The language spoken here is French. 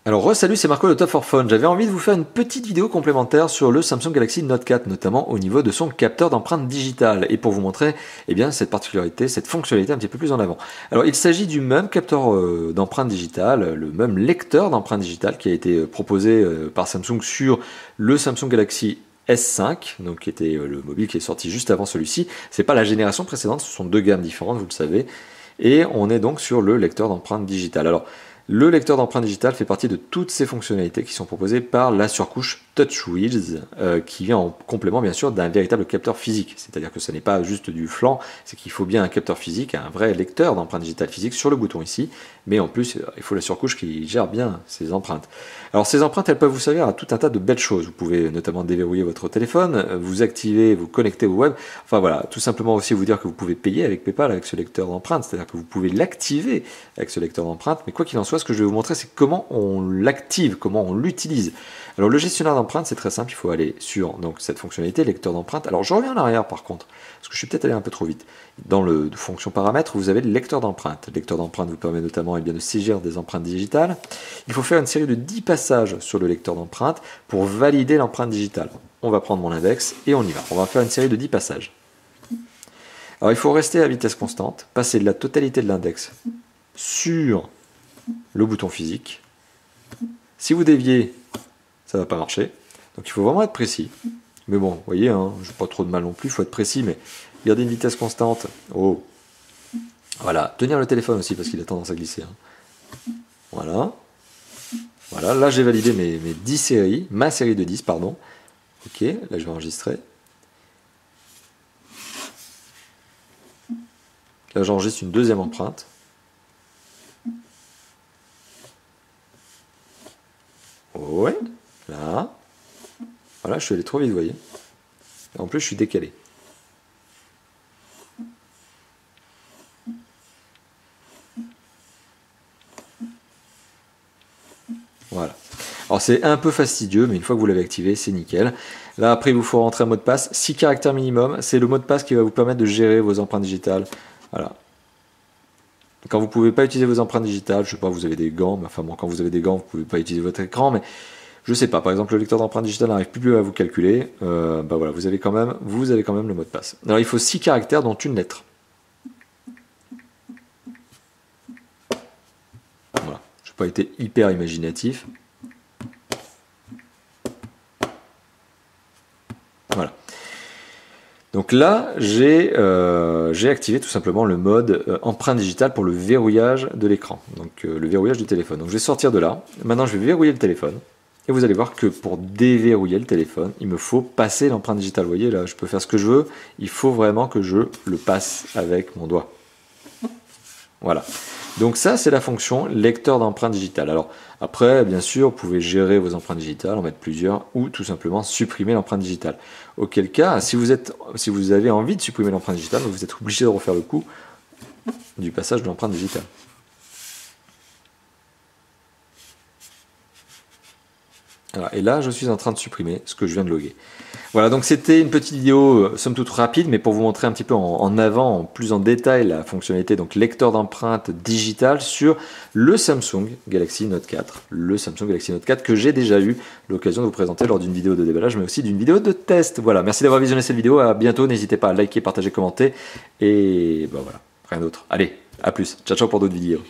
Alors salut, c'est Marco de Top for Phone. J'avais envie de vous faire une petite vidéo complémentaire sur le Samsung Galaxy Note 4, notamment au niveau de son capteur d'empreinte digitale, et pour vous montrer cette particularité, cette fonctionnalité un petit peu plus en avant. Alors il s'agit du même capteur d'empreinte digitale, le même lecteur d'empreinte digitale qui a été proposé par Samsung sur le Samsung Galaxy S5, donc qui était le mobile qui est sorti juste avant celui-ci. C'est pas la génération précédente, ce sont deux gammes différentes, vous le savez, et on est donc sur le lecteur d'empreinte digitale. Alors le lecteur d'empreinte digitale fait partie de toutes ces fonctionnalités qui sont proposées par la surcouche TouchWiz, qui vient en complément bien sûr d'un véritable capteur physique. C'est-à-dire que ce n'est pas juste du flanc, c'est qu'il faut bien un capteur physique, un vrai lecteur d'empreinte digitale physique sur le bouton ici, mais en plus il faut la surcouche qui gère bien ces empreintes. Alors ces empreintes, elles peuvent vous servir à tout un tas de belles choses. Vous pouvez notamment déverrouiller votre téléphone, vous activer, vous connecter au web, enfin voilà, tout simplement aussi vous dire que vous pouvez payer avec PayPal avec ce lecteur d'empreinte, c'est-à-dire que vous pouvez l'activer avec ce lecteur d'empreinte, mais quoi qu'il en soit, ce que je vais vous montrer, c'est comment on l'active, comment on l'utilise. Alors le gestionnaire d'empreintes, c'est très simple, il faut aller sur donc, cette fonctionnalité, lecteur d'empreintes. Alors je reviens en arrière par contre, parce que je suis peut-être allé un peu trop vite. Dans le fonction paramètres, vous avez le lecteur d'empreintes. Le lecteur d'empreintes vous permet notamment de saisir des empreintes digitales. Il faut faire une série de 10 passages sur le lecteur d'empreintes pour valider l'empreinte digitale. On va prendre mon index et on y va. On va faire une série de 10 passages. Alors il faut rester à vitesse constante, passer de la totalité de l'index sur le bouton physique. Si vous déviez, ça ne va pas marcher. Donc il faut vraiment être précis. Mais bon, vous voyez, hein, je n'ai pas trop de mal non plus, il faut être précis, mais garder une vitesse constante. Oh. Voilà, tenir le téléphone aussi parce qu'il a tendance à glisser. Hein. Voilà. Voilà, là j'ai validé mes 10 séries, ma série de 10, pardon. Ok, là je vais enregistrer. Là j'enregistre une deuxième empreinte. Ouais, là. Voilà, je suis allé trop vite, vous voyez. En plus, je suis décalé. Voilà. Alors c'est un peu fastidieux, mais une fois que vous l'avez activé, c'est nickel. Là, après, il vous faut rentrer un mot de passe. 6 caractères minimum, c'est le mot de passe qui va vous permettre de gérer vos empreintes digitales. Voilà. Quand vous ne pouvez pas utiliser vos empreintes digitales, je sais pas, vous avez des gants, mais enfin bon, quand vous avez des gants, vous ne pouvez pas utiliser votre écran, mais je sais pas, par exemple le lecteur d'empreintes digitales n'arrive plus à vous calculer, bah voilà, vous avez quand même le mot de passe. Alors il faut 6 caractères dont une lettre. Voilà, je n'ai pas été hyper imaginatif. Voilà. Donc là, j'ai activé tout simplement le mode empreinte digitale pour le verrouillage de l'écran, donc le verrouillage du téléphone. Donc je vais sortir de là, maintenant je vais verrouiller le téléphone. Et vous allez voir que pour déverrouiller le téléphone, il me faut passer l'empreinte digitale. Vous voyez, là, je peux faire ce que je veux. Il faut vraiment que je le passe avec mon doigt. Voilà. Donc ça, c'est la fonction lecteur d'empreinte digitale. Alors après, bien sûr, vous pouvez gérer vos empreintes digitales, en mettre plusieurs, ou tout simplement supprimer l'empreinte digitale. Auquel cas, si vous avez envie de supprimer l'empreinte digitale, vous êtes obligé de refaire le coup du passage de l'empreinte digitale. Voilà, et là, je suis en train de supprimer ce que je viens de loguer. Voilà, donc c'était une petite vidéo, somme toute rapide, mais pour vous montrer un petit peu en avant, plus en détail, la fonctionnalité donc lecteur d'empreinte digitale sur le Samsung Galaxy Note 4. Le Samsung Galaxy Note 4 que j'ai déjà eu l'occasion de vous présenter lors d'une vidéo de déballage, mais aussi d'une vidéo de test. Voilà, merci d'avoir visionné cette vidéo, à bientôt, n'hésitez pas à liker, partager, commenter, et ben voilà, rien d'autre. Allez, à plus, ciao ciao pour d'autres vidéos.